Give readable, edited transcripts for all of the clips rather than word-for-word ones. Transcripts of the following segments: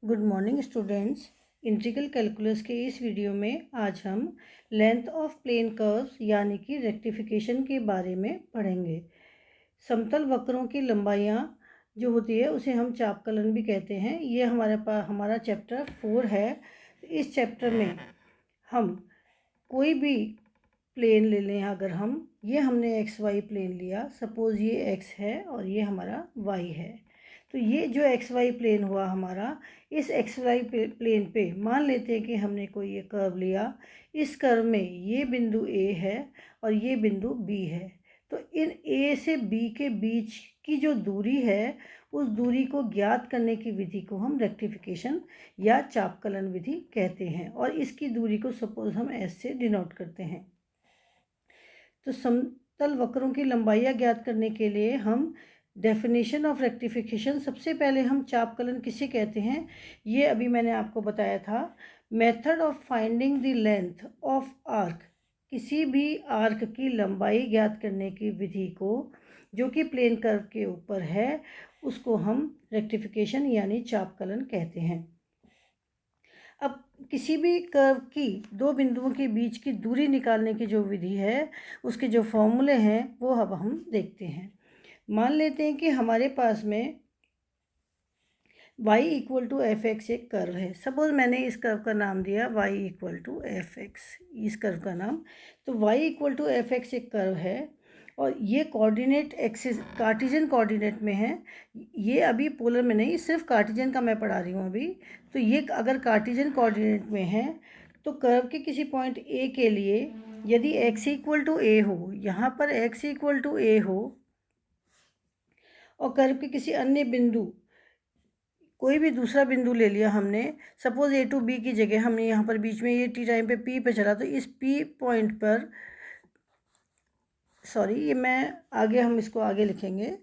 Good morning students. Integral calculus के इस video में आज हम लेंथ ऑफ प्लेन कर्व्स यानी कि रेक्टिफिकेशन के बारे में पढ़ेंगे। समतल वक्रों की लंबाइयाँ जो होती है उसे हम चापकलन भी कहते हैं। ये हमारा चैप्टर 4 है। इस चैप्टर में हम कोई भी प्लेन ले लें, अगर हमने एक्स वाई प्लेन लिया, सपोज़ ये एक्स है और ये हमारा वाई है, तो ये जो एक्स वाई प्लेन हुआ हमारा, इस एक्स वाई प्लेन पे मान लेते हैं कि हमने कोई ये कर्व लिया। इस कर्व में ये बिंदु ए है और ये बिंदु बी है। तो इन ए से बी के बीच की जो दूरी है, उस दूरी को ज्ञात करने की विधि को हम रेक्टिफिकेशन या चापकलन विधि कहते हैं, और इसकी दूरी को सपोज हम एस से डिनोट करते हैं। तो समतल वक्रों की लंबाइयाँ ज्ञात करने के लिए हम डेफिनेशन ऑफ रेक्टिफिकेशन, सबसे पहले हम चापकलन किसे कहते हैं ये अभी मैंने आपको बताया था। Method of finding the length of arc, किसी भी आर्क की लंबाई ज्ञात करने की विधि को जो कि प्लेन कर्व के ऊपर है, उसको हम रेक्टिफिकेशन यानी चापकलन कहते हैं। अब किसी भी कर्व की दो बिंदुओं के बीच की दूरी निकालने की जो विधि है, उसके जो फॉर्मूले हैं वो अब हम देखते हैं। मान लेते हैं कि हमारे पास में y equal to F X एक कर्व है। सपोज मैंने इस कर्व का नाम दिया y equal to F X, इस कर्व का नाम। तो y equal to F X एक कर्व है और ये कोऑर्डिनेट एक्सिस कार्टिजन कोऑर्डिनेट में है। ये अभी पोलर में नहीं, सिर्फ कार्टिजन का मैं पढ़ा रही हूँ अभी। तो ये अगर कार्टिजन कोऑर्डिनेट में है तो कर्व के किसी पॉइंट ए के लिए यदि x इक्वल टू ए हो, यहाँ पर x इक्वल टू ए हो, और कर्व के किसी अन्य बिंदु, कोई भी दूसरा बिंदु ले लिया हमने, सपोज ए टू बी की जगह हमने यहाँ पर बीच में ये टी टाइम पे पी पे चला, तो इस पी पॉइंट पर, सॉरी ये मैं आगे, हम इसको आगे लिखेंगे।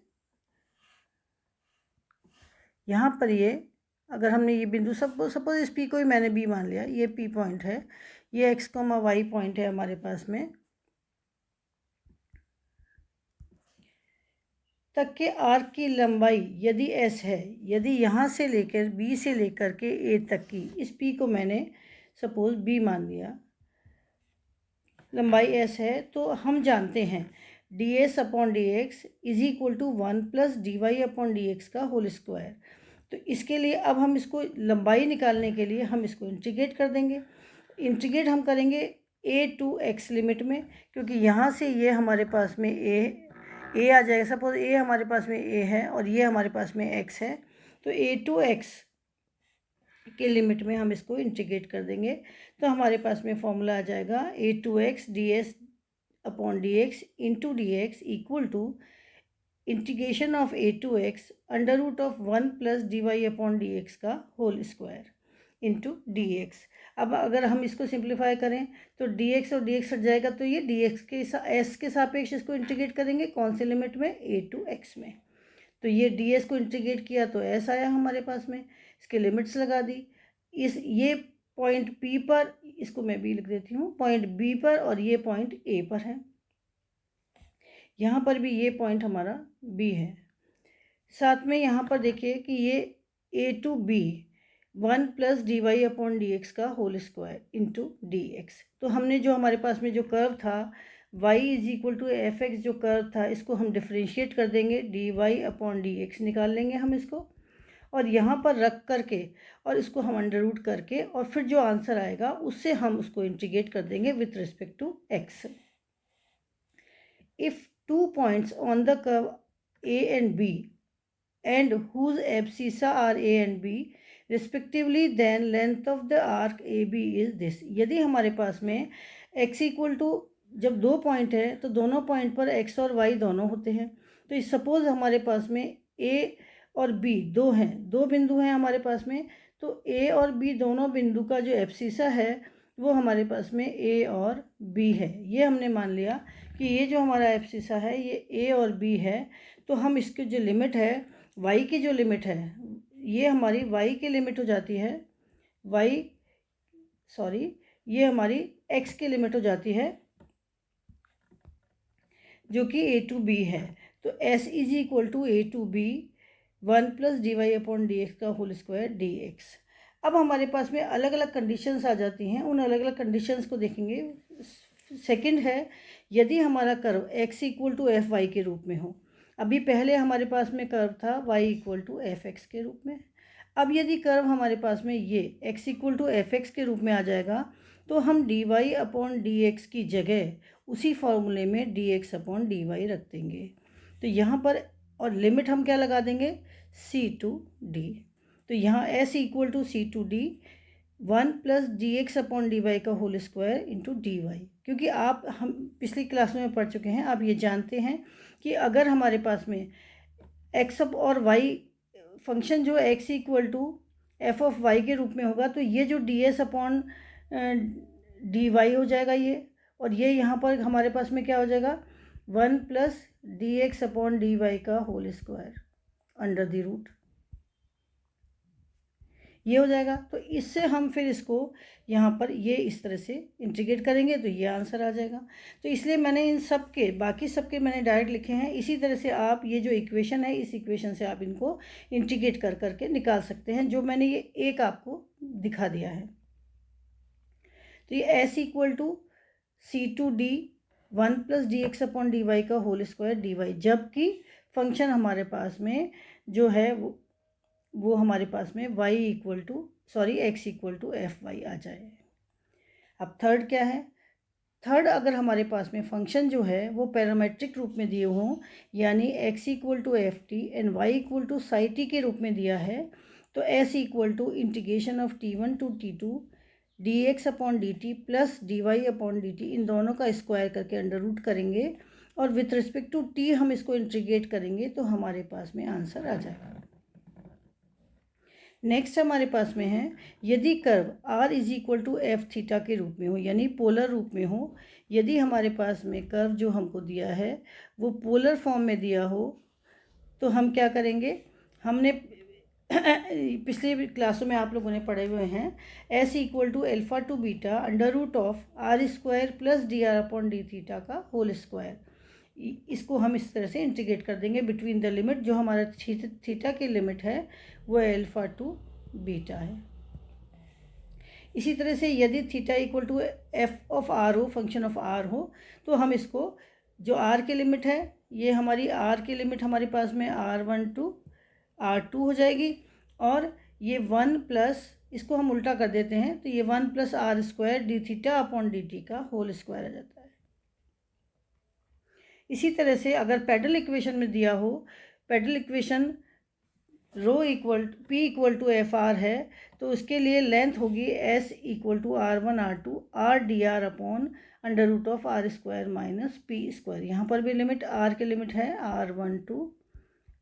यहाँ पर ये अगर हमने ये बिंदु सपोज इस पी को ही मैंने बी मान लिया, ये पी पॉइंट है, ये एक्स कॉमा वाई पॉइंट है हमारे पास में, तक के आर्क की लंबाई यदि एस है, यदि यहाँ से लेकर बी से लेकर के ए तक की, इस पी को मैंने सपोज बी मान लिया, लंबाई एस है, तो हम जानते हैं D S upon D X is equal to 1 plus D Y upon D X का होल स्क्वायर। तो इसके लिए अब हम इसको लंबाई निकालने के लिए हम इसको इंटीग्रेट कर देंगे। इंटीग्रेट हम करेंगे ए टू एक्स लिमिट में, क्योंकि यहाँ से ये हमारे पास में ए आ जाएगा। सपोज ए हमारे पास में ए है और ये हमारे पास में एक्स है, तो ए टू एक्स के लिमिट में हम इसको इंटीग्रेट कर देंगे। तो हमारे पास में फॉर्मूला आ जाएगा A to X D S upon D X into D X equal to integration of A to X under root of 1 plus D Y upon D X का whole square into D X. अब अगर हम इसको simplify करें तो D X और D X हट जाएगा, तो ये डी एक्स के एस के सापेक्ष इसको इंटीग्रेट करेंगे, कौन से लिमिट में, ए टू एक्स में। तो ये डी एस को इंटीग्रेट किया तो एस आया हमारे पास में, इसके लिमिट्स लगा दी। ये पॉइंट पी पर, इसको मैं बी लिख देती हूँ, पॉइंट बी पर, और ये पॉइंट ए पर है। यहाँ पर भी ये पॉइंट हमारा बी है। साथ में यहाँ पर देखिए कि ये A to B 1 plus D Y upon D X का whole square into D X. तो हमने जो हमारे पास में जो कर्व था y is equal to F X, जो कर्व था इसको हम डिफ्रेंशिएट कर देंगे, D Y upon D X निकाल लेंगे हम इसको, और यहाँ पर रख करके और इसको हम अंडर रूट करके, और फिर जो आंसर आएगा उससे हम उसको इंटीग्रेट कर देंगे with respect to X. If two points on the curve A and B and whose abscissa are A and B respectively, then length of the arc AB is this। यदि हमारे पास में x इक्वल टू, जब दो point है तो दोनों point पर x और y दोनों होते हैं, तो सपोज हमारे पास में A और B दो हैं, दो बिंदु हैं हमारे पास में, तो A और B दोनों बिंदु का जो एब्सिसा है वो हमारे पास में A और B है। ये हमने मान लिया कि ये जो हमारा एब्सिसा है ये A और B है, तो हम इसकी जो लिमिट है, y की जो लिमिट है, ये हमारी y की लिमिट हो जाती है, ये हमारी x की लिमिट हो जाती है, जो कि ए टू बी है। तो s is equal to A to B 1 plus D Y upon D X का होल स्क्वायर डी एक्स। अब हमारे पास में अलग अलग कंडीशंस आ जाती हैं, उन अलग अलग कंडीशंस को देखेंगे। सेकंड है, यदि हमारा curve x equal to F Y के रूप में हो। अभी पहले हमारे पास में कर्व था y equal to F X के रूप में। अब यदि कर्व हमारे पास में ये x equal to F X के रूप में आ जाएगा, तो हम D Y upon D X की जगह उसी फॉर्मूले में D X upon D Y रख देंगे। तो यहाँ पर और लिमिट हम क्या लगा देंगे, c टू d। तो यहाँ s equal to c to d 1 plus D X upon D Y का whole square into D Y. क्योंकि हम पिछली क्लास में पढ़ चुके हैं, आप ये जानते हैं कि अगर हमारे पास में x अप और y फंक्शन जो x equal to F of y के रूप में होगा, तो ये जो D S upon D Y हो जाएगा ये, और ये यहाँ पर हमारे पास में क्या हो जाएगा, 1 plus D X upon D Y का whole square under the root, ये हो जाएगा। तो इससे हम फिर इसको यहाँ पर ये इस तरह से इंटीग्रेट करेंगे तो ये आंसर आ जाएगा। तो इसलिए मैंने इन सब के बाकी सब के मैंने डायरेक्ट लिखे हैं। इसी तरह से आप ये जो इक्वेशन है, इस इक्वेशन से आप इनको इंटीग्रेट कर करके निकाल सकते हैं, जो मैंने ये एक आपको दिखा दिया है। तो ये S equal to C to D 1 plus D X upon D Y का होल स्क्वायर डी वाई, जबकि फंक्शन हमारे पास में जो है वो हमारे पास में x equal to F Y आ जाए। अब थर्ड क्या है, थर्ड अगर हमारे पास में फंक्शन जो है वो पैरामेट्रिक रूप में दिए हों, यानी x equal to F T and y equal to psi T के रूप में दिया है, तो s equal to integration of t1 to t2 D X upon D T plus D Y upon D T, इन दोनों का स्क्वायर करके अंडर रूट करेंगे और विथ रिस्पेक्ट टू t हम इसको इंटीग्रेट करेंगे तो हमारे पास में आंसर आ जाएगा। नेक्स्ट हमारे पास में है, यदि curve r is equal to F theta के रूप में हो, यानी पोलर रूप में हो। यदि हमारे पास में कर्व जो हमको दिया है वो पोलर फॉर्म में दिया हो, तो हम क्या करेंगे, हमने पिछले क्लासों में आप लोगों ने पढ़े हुए हैं, s equal to alpha to beta under root of R square plus D are upon D theta का होल स्क्वायर। इसको हम इस तरह से इंटीग्रेट कर देंगे बिटवीन द लिमिट, जो हमारा थीटा की लिमिट है वो एल्फा टू बीटा है। इसी तरह से यदि theta equal to F of R हो, फंक्शन ऑफ आर हो, तो हम इसको जो आर की लिमिट है, ये हमारी आर की लिमिट हमारे पास में R1 टू R2 हो जाएगी, और ये 1 प्लस, इसको हम उल्टा कर देते हैं तो ये 1 plus R square D theta upon D T का होल स्क्वायर आ जाता है। इसी तरह से अगर पैडल इक्वेशन में दिया हो, pedal equation rho equal P equal to F R है, तो उसके लिए लेंथ होगी S equal to R1 R2 R D are upon under root of R square minus P square. यहाँ पर भी लिमिट आर की लिमिट है R1 टू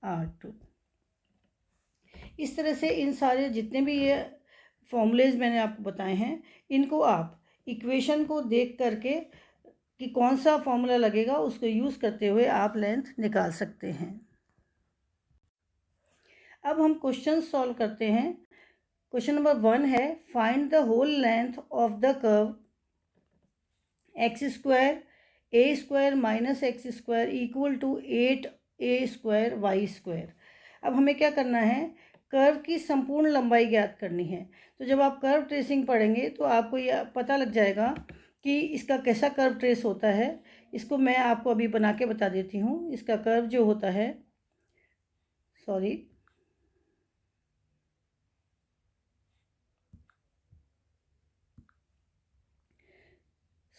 R2। इस तरह से इन सारे जितने भी ये फॉर्मूलेज मैंने आपको बताए हैं, इनको आप इक्वेशन को देख करके कि कौन सा फॉर्मूला लगेगा उसको यूज़ करते हुए आप लेंथ निकाल सकते हैं। अब हम क्वेश्चन सॉल्व करते हैं। क्वेश्चन नंबर 1 है, find the whole length of the curve x square a square minus x square equal to 8a square y square. अब हमें क्या करना है, कर्व की संपूर्ण लंबाई ज्ञात करनी है। तो जब आप कर्व ट्रेसिंग पढ़ेंगे तो आपको यह पता लग जाएगा कि इसका कैसा कर्व ट्रेस होता है। इसको मैं आपको अभी बना के बता देती हूँ। इसका कर्व जो होता है,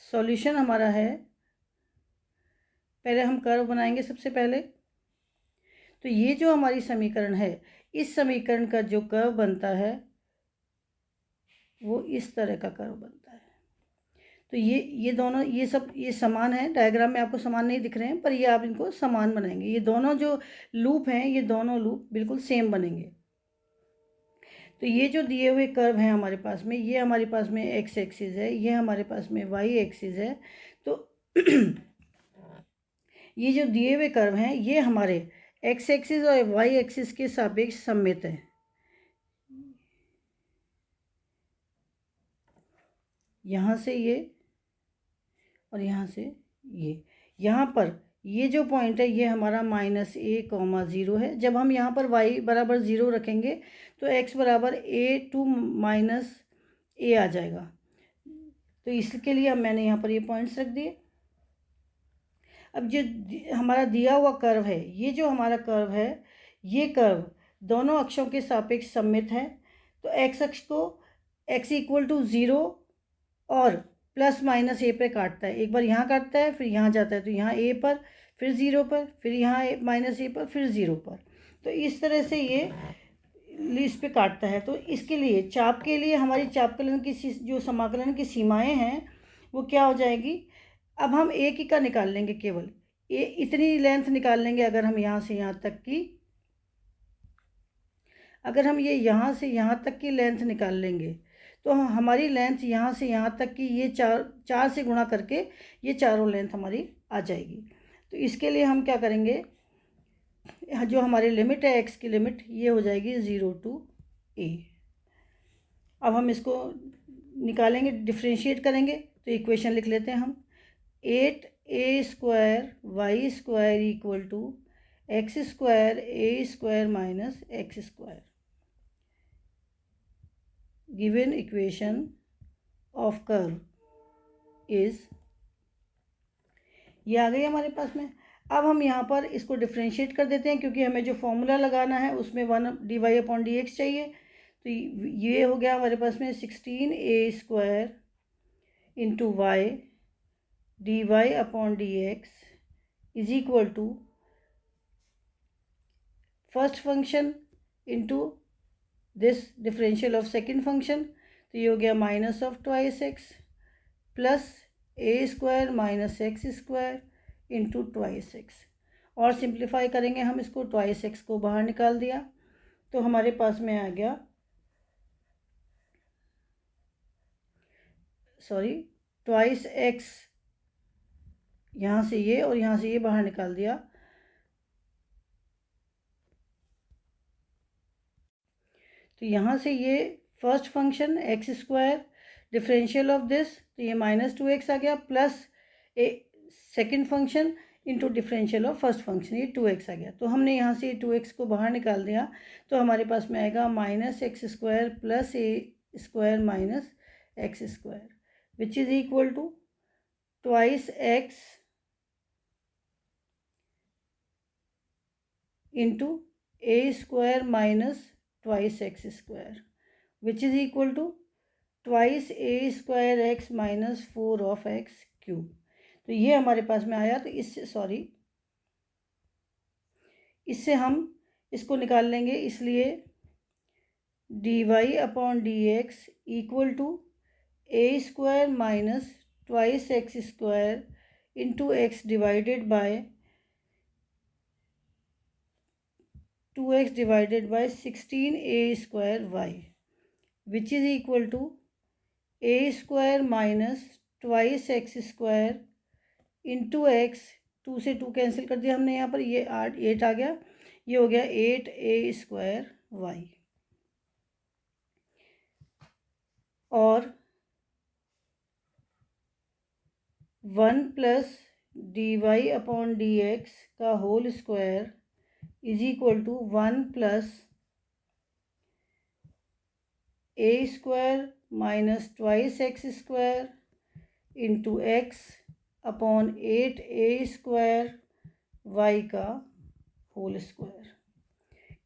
सॉल्यूशन हमारा है, पहले हम कर्व बनाएंगे सबसे पहले। तो ये जो हमारी समीकरण है, इस समीकरण का जो कर्व बनता है वो इस तरह का कर्व बनता है। तो ये दोनों ये समान है, डायग्राम में आपको समान नहीं दिख रहे हैं, पर ये आप इनको समान बनाएंगे। ये दोनों जो लूप हैं, ये दोनों लूप बिल्कुल सेम बनेंगे। तो ये जो दिए हुए कर्व हैं हमारे पास में, ये हमारे पास में एक्स एक्सिस है, ये हमारे पास में वाई एक्सिस है। तो ये जो दिए हुए कर्व हैं, ये हमारे एक्स एक्सिस और वाई एक्सिस के सापेक्ष सममित है। यहाँ से ये और यहाँ से ये, यहाँ पर ये जो पॉइंट है ये हमारा -a, 0 है। जब हम यहाँ पर y बराबर 0 रखेंगे तो x बराबर a2 - a आ जाएगा। तो इसके लिए अब मैंने यहाँ पर ये पॉइंट्स रख दिए। अब जो हमारा दिया हुआ कर्व है, ये जो हमारा कर्व है, ये कर्व दोनों अक्षों के सापेक्ष सममित है। तो x अक्ष को x = 0 और ±a पे काटता है। एक बार यहाँ काटता है, फिर यहाँ जाता है, तो यहाँ a पर, फिर 0 पर, फिर यहाँ -a पर, फिर 0 पर। तो इस तरह से ये इस पे काटता है। तो इसके लिए चाप के लिए हमारी चापकलन की जो समाकलन की सीमाएं हैं वो क्या हो जाएगी। अब हम एक ही का निकाल लेंगे, केवल ये इतनी लेंथ निकाल लेंगे। अगर हम यहाँ से यहाँ तक की, अगर हम ये यहाँ से यहाँ तक की लेंथ निकाल लेंगे तो हमारी लेंथ यहाँ से यहाँ तक की ये चार से गुणा करके ये चारों लेंथ हमारी आ जाएगी। तो इसके लिए हम क्या करेंगे, जो हमारी लिमिट है x की लिमिट, ये हो जाएगी 0 to a। अब हम इसको निकालेंगे, डिफ्रेंशिएट करेंगे। तो इक्वेशन लिख लेते हैं हम, 8a² y² = x² a² - x²। Given equation of curve is, ये आ गई हमारे पास में। अब हम यहाँ पर इसको डिफ्रेंशिएट कर देते हैं, क्योंकि हमें जो फॉर्मूला लगाना है उसमें 1/dy/dx चाहिए। तो ये हो गया हमारे पास में 16a² × y dy/dx = first function into this differential of second function. तो ये हो गया -2x plus a² - x² into 2x। और सिंप्लीफाई करेंगे हम इसको, 2x को बाहर निकाल दिया तो हमारे पास में आ गया, सॉरी 2x, यहाँ से ये और यहाँ से ये बाहर निकाल दिया। तो यहाँ से ये first function x², differential of this, तो ये -2x आ गया, plus A second function into differential of first function, ये 2x आ गया। तो हमने यहाँ से 2x को बाहर निकाल दिया तो हमारे पास में आएगा -x² plus a² - x², which is equal to 2x into a² - 2x², which is equal to 2a² x - 4x³। तो ये हमारे पास में आया। तो इससे हम इसको निकाल लेंगे, इसलिए dy/dx = a² - 2x² into x divided by 2x divided by 16a² y, which is equal to a² - 2x² into x, 2 से 2 कैंसिल कर दिया हमने यहाँ पर, ये 8 आ गया, ये हो गया 8a² y। और 1 + dy/dx का whole square is equal to 1 + a² - 2x² into x upon 8a² y का होल स्क्वायर।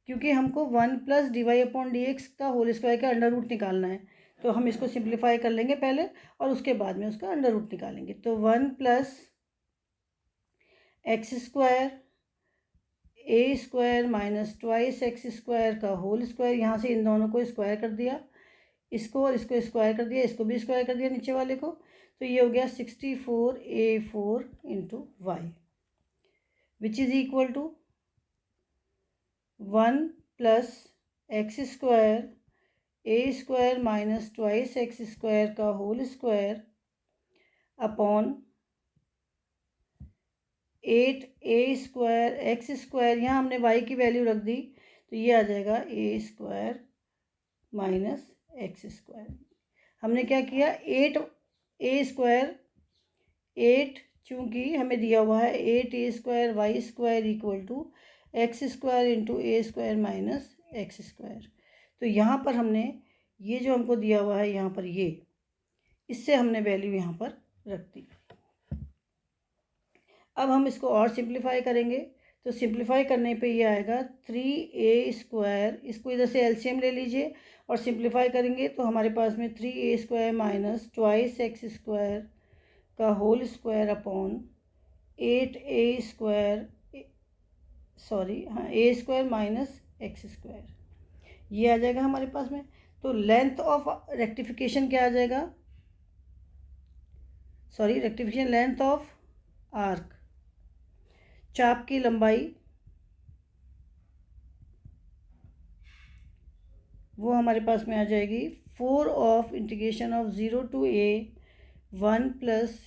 क्योंकि हमको 1 + dy/dx का होल स्क्वायर का अंडर रूट निकालना है, तो हम इसको सिंप्लीफाई कर लेंगे पहले और उसके बाद में उसका अंडर रूट निकालेंगे। तो 1 + x² a² - 2x² का होल स्क्वायर, यहाँ से इन दोनों को स्क्वायर कर दिया, इसको और इसको स्क्वायर कर दिया, इसको भी स्क्वायर कर दिया नीचे वाले को। तो ये हो गया 64a4 into y, which is equal to 1 + x² a² - 2x² का whole square upon 8a² x², यहाँ हमने y की वैल्यू रख दी तो ये आ जाएगा a² - x²। हमने क्या किया, 8a², 8 चूँकि हमें दिया हुआ है 8a² y² equal to x² into a² minus x²। तो यहाँ पर हमने ये जो हमको दिया हुआ है यहाँ पर ये, इससे हमने वैल्यू यहाँ पर रख दी। अब हम इसको और सिंप्लीफाई करेंगे, तो सिंप्लीफाई करने पे ये आएगा 3a²। इसको इधर से एलसीएम ले लीजिए और सिंप्लीफाई करेंगे तो हमारे पास में 3a² माइनस ट्वाइस x² का whole square upon 8a² a² minus x²। ये आ जाएगा हमारे पास में। तो लेंथ ऑफ रेक्टिफिकेशन क्या आ जाएगा, रेक्टिफिकेशन लेंथ ऑफ आर्क, चाप की लंबाई, वो हमारे पास में आ जाएगी 4 of integration of 0 to a 1 plus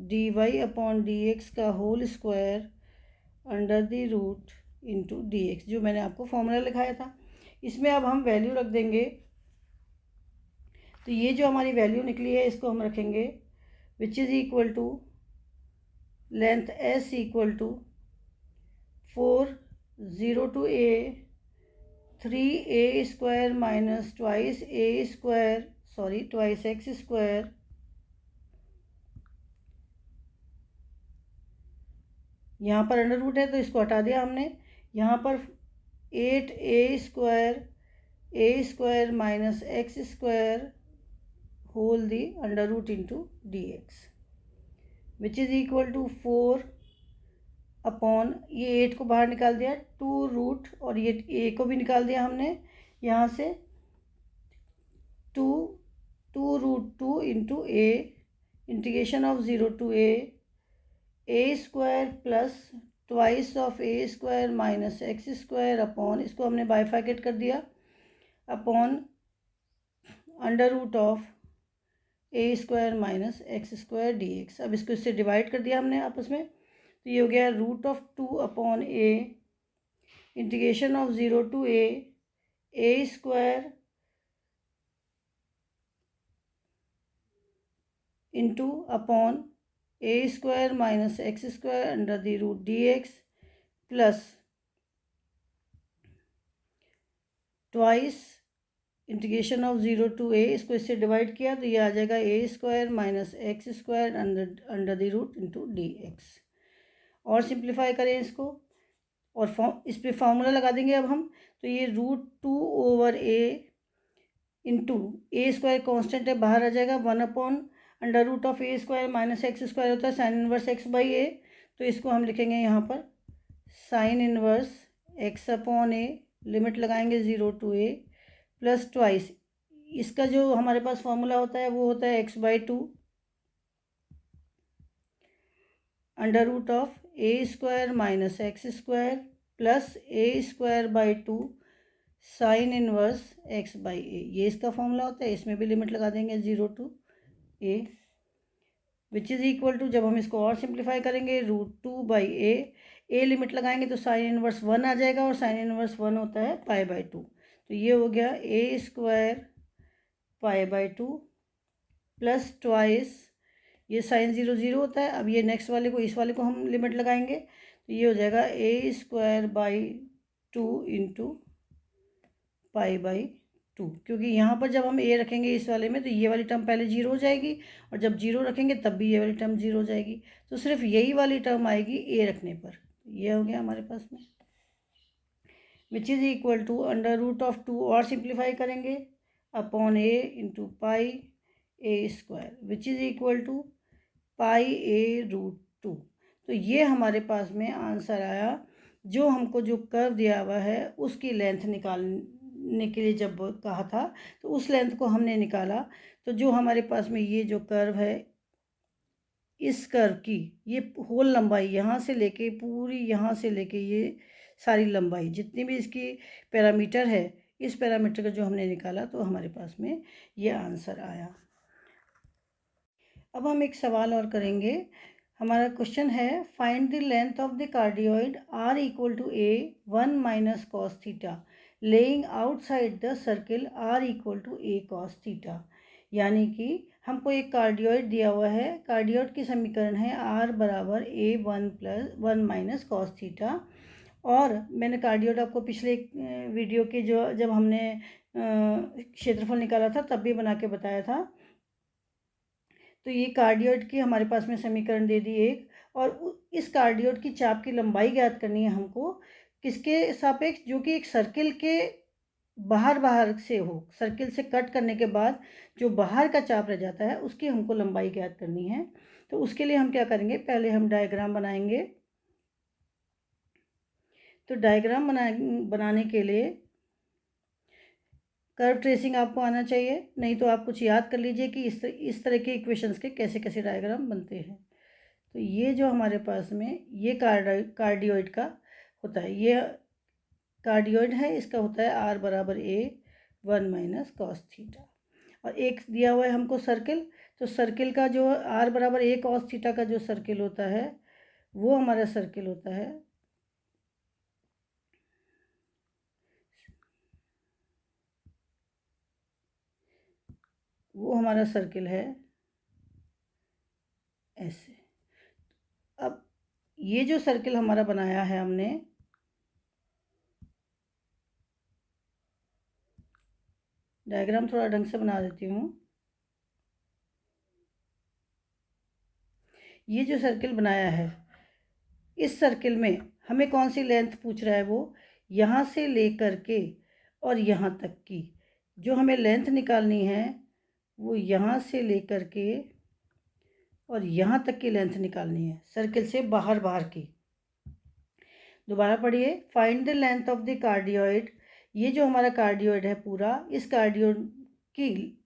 dy upon dx का whole square under the root into dx, जो मैंने आपको फॉर्मूला लिखाया था। इसमें अब हम वैल्यू रख देंगे, तो ये जो हमारी वैल्यू निकली है इसको हम रखेंगे which is equal to length s equal to 4 0 to a 3a² minus twice x², यहाँ पर अंडर रूट है तो इसको हटा दिया हमने। यहाँ पर 8a² minus x² whole the under root into dx which is equal to 4 upon, ये 8 को बाहर निकाल दिया, 2 रूट, और ये a को भी निकाल दिया हमने यहाँ से, 2 root 2 into a integration of 0 to a² plus twice of a² minus x² upon, इसको हमने बाइफैकेट कर दिया, upon under root of a² minus x² dx। अब इसको इससे डिवाइड कर दिया हमने आपस में, तो ये हो गया root of 2 upon a integration of 0 to a² into upon a² minus x² under the root dx plus twice integration of 0 to a, इसको इससे डिवाइड किया तो ये आ जाएगा a² minus x² under the root into dx। और simplify करें इसको और इस पर फॉर्मूला लगा देंगे अब हम, तो ये √2 over a into a² constant है बाहर आ जाएगा, 1 upon under root of a² minus x² होता है sine inverse x by a, तो इसको हम लिखेंगे यहाँ पर sine inverse x upon a, limit लगाएंगे 0 टू a प्लस ट्वाइस, इसका जो हमारे पास फॉर्मूला होता है वो होता है x/2 under root of a² minus x² plus a²/2 sine inverse x by a, ये इसका फॉर्मूला होता है। इसमें भी लिमिट लगा देंगे 0 to a which is equal to, जब हम इसको और सिंप्लीफाई करेंगे √2/a, a लिमिट लगाएंगे तो साइन इनवर्स 1 आ जाएगा, और साइन इनवर्स 1 होता है π/2, तो ये हो गया a² π/2 प्लस ट्वाइस, ये साइन 0 0 होता है। अब ये नेक्स्ट वाले को, इस वाले को हम लिमिट लगाएंगे तो ये हो जाएगा a²/2 इंटू π/2, क्योंकि यहाँ पर जब हम a रखेंगे इस वाले में तो ये वाली टर्म पहले 0 हो जाएगी, और जब 0 रखेंगे तब भी ये वाली टर्म 0 हो जाएगी, तो सिर्फ यही वाली टर्म आएगी a रखने पर। ये हो गया हमारे पास में which is equal to under root of 2 और सिंप्लीफाई करेंगे upon a into πa² which is equal to πa√2। तो ये हमारे पास में आंसर आया। जो हमको जो कर्व दिया हुआ है उसकी लेंथ निकालने के लिए जब कहा था तो उस लेंथ को हमने निकाला, तो जो हमारे पास में ये जो कर्व है, इस कर्व की ये होल लंबाई यहाँ से लेके पूरी, यहाँ से लेके ये सारी लंबाई जितनी भी इसकी पैरामीटर है, इस पैरामीटर का जो हमने निकाला तो हमारे पास में ये आंसर आया। अब हम एक सवाल और करेंगे। हमारा क्वेश्चन है find the length of the cardioid r equal to a 1 minus cos theta lying outside the circle r equal to a cos theta. यानी कि हमको एक कार्डियोइड दिया हुआ है। कार्डियोइड की समीकरण है R बराबर A1 + 1 - cos थीटा। और मैंने कार्डियोइड आपको पिछले वीडियो के जब हमने क्षेत्रफल निकाला था तब भी बना के बताया था। तो ये कार्डियोइड की हमारे पास में समीकरण दे दी एक, और इस कार्डियोइड की चाप की लंबाई ज्ञात करनी है हमको, किसके सापेक्ष, जो कि एक सर्किल के बाहर से हो। सर्किल से कट करने के बाद जो बाहर का चाप रह जाता है उसकी हमको लंबाई ज्ञात करनी है। तो उसके लिए हम क्या करेंगे, पहले हम डायग्राम बनाएंगे। तो डायग्राम बनाने के लिए कर्व ट्रेसिंग आपको आना चाहिए, नहीं तो आप कुछ याद कर लीजिए कि इस तरह के इक्वेशंस के कैसे कैसे डायग्राम बनते हैं। तो ये जो हमारे पास में ये कार्डियोइड का होता है, ये कार्डियोइड है, इसका होता है R बराबर A1 - cos थीटा। और एक दिया हुआ है हमको सर्किल, तो सर्किल का जो R बराबर A cos थीटा का जो सर्किल होता है वो हमारा सर्किल होता है, वो हमारा सर्किल है ऐसे। अब ये जो सर्किल हमारा बनाया है हमने, डायग्राम थोड़ा ढंग से बना देती हूँ। ये जो सर्किल बनाया है, इस सर्किल में हमें कौन सी लेंथ पूछ रहा है, वो यहाँ से लेकर के और यहाँ तक की जो हमें लेंथ निकालनी है, वो यहाँ से लेकर के और यहाँ तक की लेंथ निकालनी है, सर्किल से बाहर की। दोबारा पढ़िए, find the length of the cardioid. ये जो हमारा कार्डियोइड है पूरा, इस कार्डियोइड की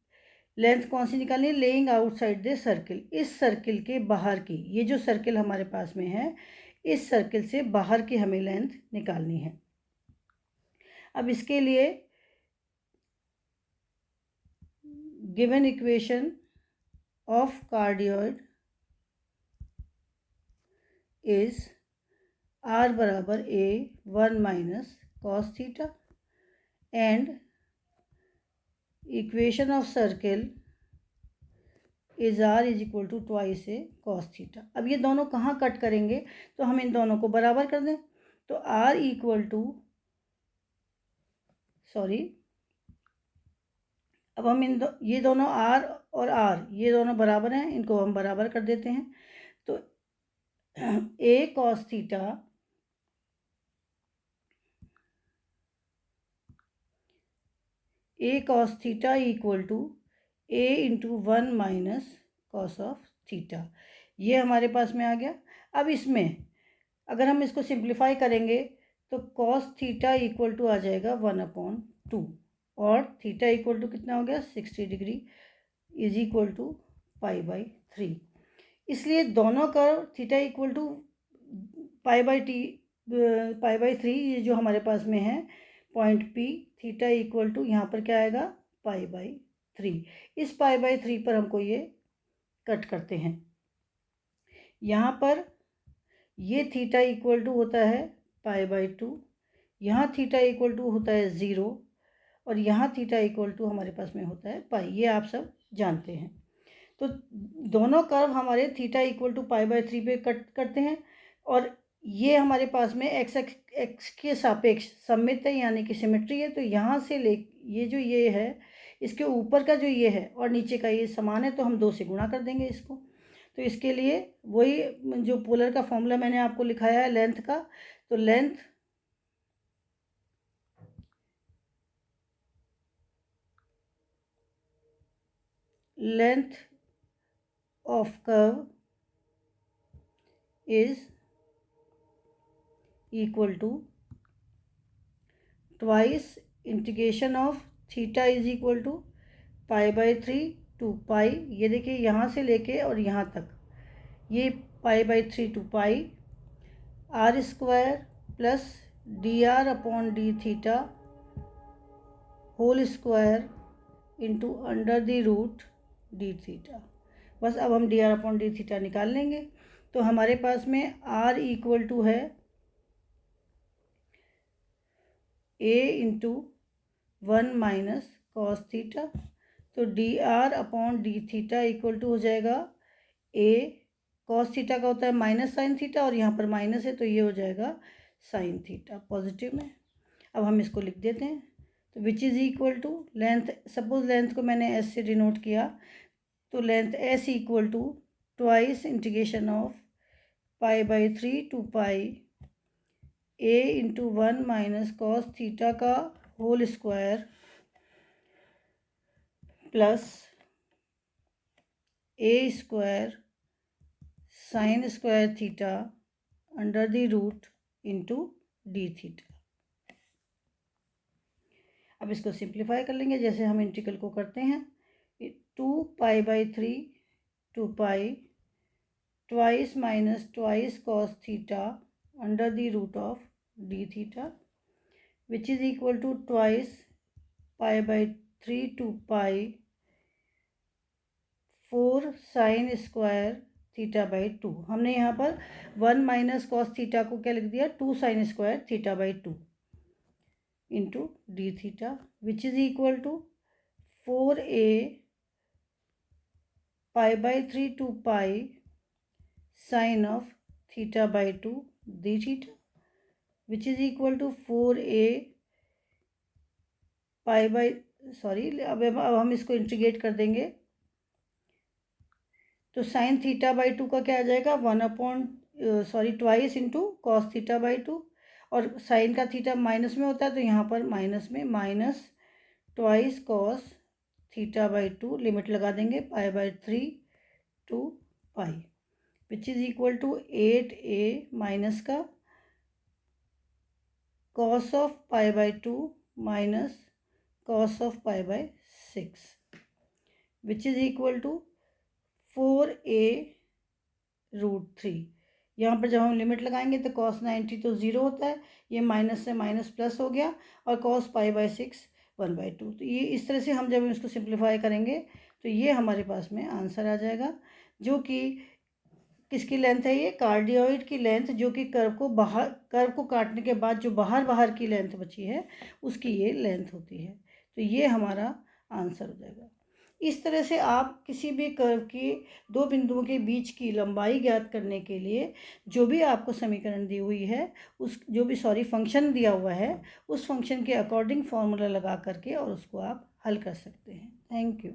लेंथ कौन सी निकालनी है, लेइंग आउटसाइड द सर्किल, इस सर्किल के बाहर की। ये जो सर्किल हमारे पास में है, इस सर्किल से बाहर की हमें लेंथ निकालनी है। अब इसके लिए given equation of cardioid is R बराबर A1 - cos theta and equation of circle is R = 2 cos theta. अब ये दोनों कहाँ कट करेंगे, तो हम इन दोनों को बराबर कर दें। तो R अब हम ये दोनों R और R ये दोनों बराबर हैं, इनको हम बराबर कर देते हैं। तो A cos theta equal to A × 1 - cos of theta, ये हमारे पास में आ गया। अब इसमें अगर हम इसको सिंप्लीफाई करेंगे तो cos थीटा इक्वल टू आ जाएगा 1/2, और थीटा इक्वल टू कितना हो गया 60 डिग्री इज इक्वल टू π/3। इसलिए दोनों कर्व थीटा इक्वल टू π/3, ये जो हमारे पास में है point P, theta equal to यहाँ पर क्या आएगा π/3। इस π/3 पर हमको ये कट करते हैं। यहाँ पर ये थीटा इक्वल टू होता है π/2, यहाँ थीटा इक्वल टू होता है 0, और यहाँ थीटा इक्वल टू हमारे पास में होता है पाई। ये आप सब जानते हैं। तो दोनों कर्व हमारे थीटा इक्वल टू π/3 पे कट करते हैं, और ये हमारे पास में एक्स के सापेक्ष सममित है, यानी कि सिमेट्री है। तो यहाँ से ये जो ये है, इसके ऊपर का जो ये है और नीचे का ये समान है, तो हम 2 से गुणा कर देंगे इसको। तो इसके लिए वही जो पोलर का फॉर्मूला मैंने आपको लिखाया है लेंथ का, तो length of curve is equal to twice integration of theta is equal to π/3 to pi. ये देखिए यहाँ से लेके और यहाँ तक ये π/3 to pi R² plus dr/d theta whole square into under the root d theta. बस अब हम dr/d थीटा निकाल लेंगे। तो हमारे पास में R इक्वल टू है A × 1 - cos थीटा, तो d are upon D theta equal to हो जाएगा ए कॉस थीटा का होता है माइनस साइन थीटा, और यहाँ पर माइनस है तो ये हो जाएगा साइन थीटा पॉजिटिव में। अब हम इसको लिख देते हैं, तो which is equal to length, suppose length को मैंने एस से डिनोट किया, तो length S equal to twice integration of π/3 to pi A into 1 minus cos theta का whole square plus A square sine square theta under the root into D theta. अब इसको simplify कर लेंगे जैसे हम इंटीग्रल को करते हैं। 2π/3 to pi twice minus twice cos theta under the root of D theta which is equal to twice π/3 to pi 4 sine square theta by 2। हमने यहाँ पर 1 माइनस कॉस थीटा को क्या लिख दिया, 2 sine square theta by 2 into D theta which is equal to 4a π/3 to pi sine of theta by 2 D theta which is equal to 4a अब हम इसको इंटीग्रेट कर देंगे, तो साइन थीटा बाई 2 का क्या आ जाएगा 1/ट्वाइस इंटू कॉस थीटा बाई 2, और साइन का थीटा माइनस में होता है तो यहाँ पर माइनस में minus twice cos theta by 2 limit लगा देंगे π/3 to pi which is equal to 8a minus का cos of π/2 minus cos of π/6 which is equal to 4a root 3। यहाँ पर जब हम लिमिट लगाएंगे तो cos 90 तो ज़ीरो होता है, ये माइनस से माइनस प्लस हो गया, और cos π/6 1/2। तो ये इस तरह से हम जब इसको सिंप्लीफाई करेंगे तो ये हमारे पास में आंसर आ जाएगा, जो कि किसकी लेंथ है, ये कार्डियोइड की लेंथ, जो कि कर्व को काटने के बाद जो बाहर की लेंथ बची है उसकी ये लेंथ होती है। तो ये हमारा आंसर हो जाएगा। इस तरह से आप किसी भी कर्व के दो बिंदुओं के बीच की लंबाई ज्ञात करने के लिए जो भी आपको समीकरण दी हुई है, फंक्शन दिया हुआ है, उस फंक्शन के अकॉर्डिंग फॉर्मूला लगा करके और उसको आप हल कर सकते हैं। Thank you.